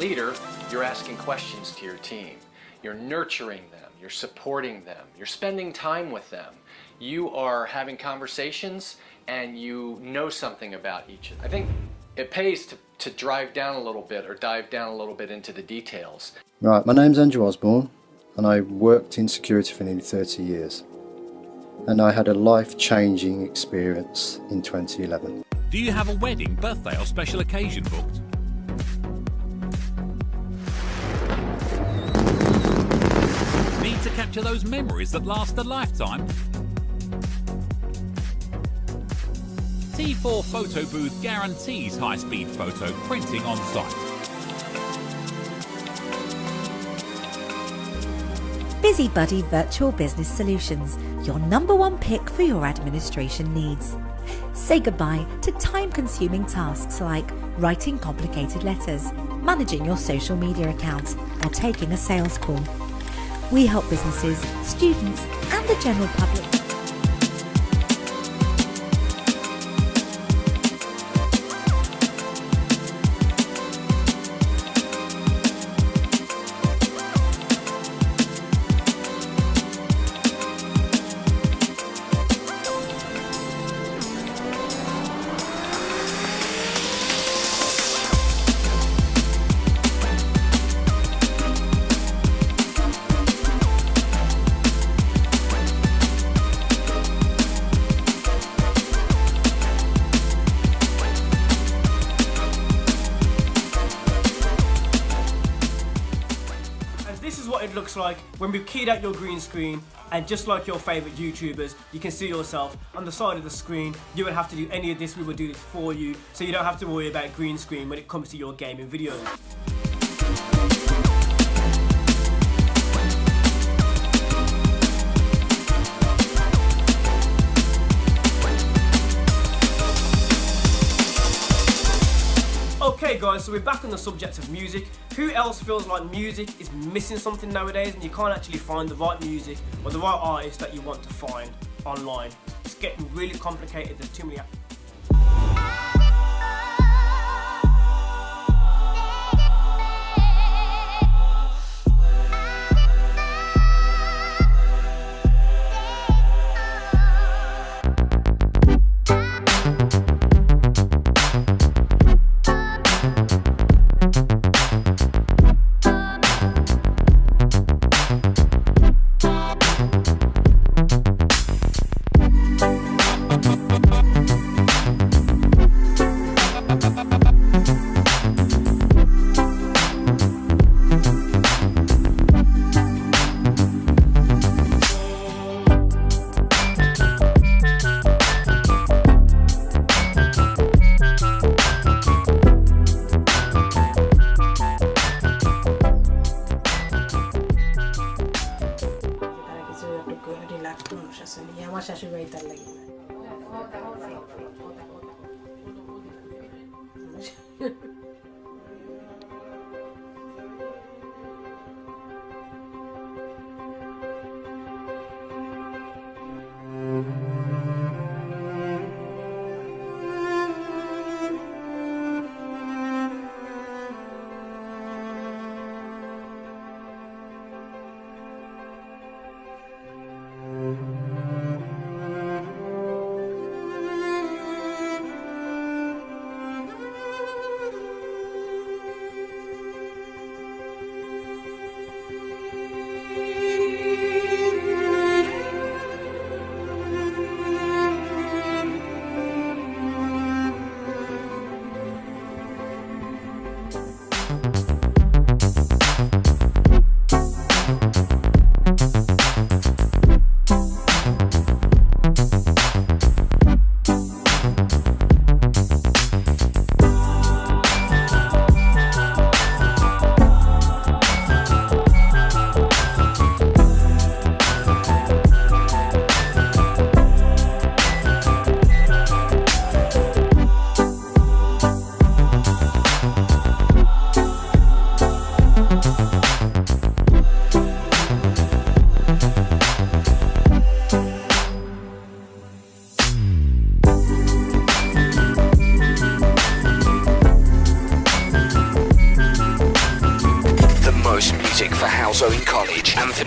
leader, you're asking questions to your team. You're nurturing them, you're supporting them, you're spending time with them. You are having conversations and you know something about each. I think it pays to drive down a little bit or dive down a little bit into the details. Right, my name's Andrew Osborne and I worked in security for nearly 30 years. And I had a life-changing experience in 2011. Do you have a wedding, birthday or special occasion booked? Need to capture those memories that last a lifetime? T4 Photo Booth guarantees high-speed photo printing on site. BusyBuddy Virtual Business Solutions, your #1 pick for your administration needs. Say goodbye to time-consuming tasks like writing complicated letters, managing your social media accounts, or taking a sales call. We help businesses, students, and the general public. This is what it looks like when we've keyed out your green screen, and just like your favourite YouTubers, you can see yourself on the side of the screen. You won't have to do any of this, we will do this for you, so you don't have to worry about green screen when it comes to your gaming videos. Okay guys, so we're back on the subject of music. Who else feels like music is missing something nowadays and you can't actually find the right music or the right artist that you want to find online? It's getting really complicated, there's too many.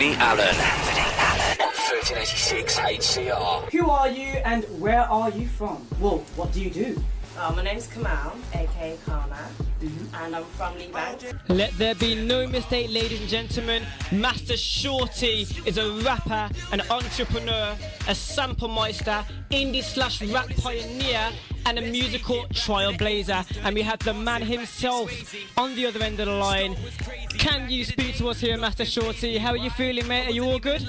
Anthony Allen. On 1386 HCR. Who are you and where are you from? Well, what do you do? My name's Kamal, aka Karma, and I'm from Lee Bank. Let there be no mistake, ladies and gentlemen. Master Shorty is a rapper, an entrepreneur, a sample meister, indie/rap pioneer, and a musical trailblazer. And we have the man himself on the other end of the line. Can you speak to us here, Master Shorty? How are you feeling, mate? Are you all good?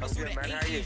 I'm good, man. How are you?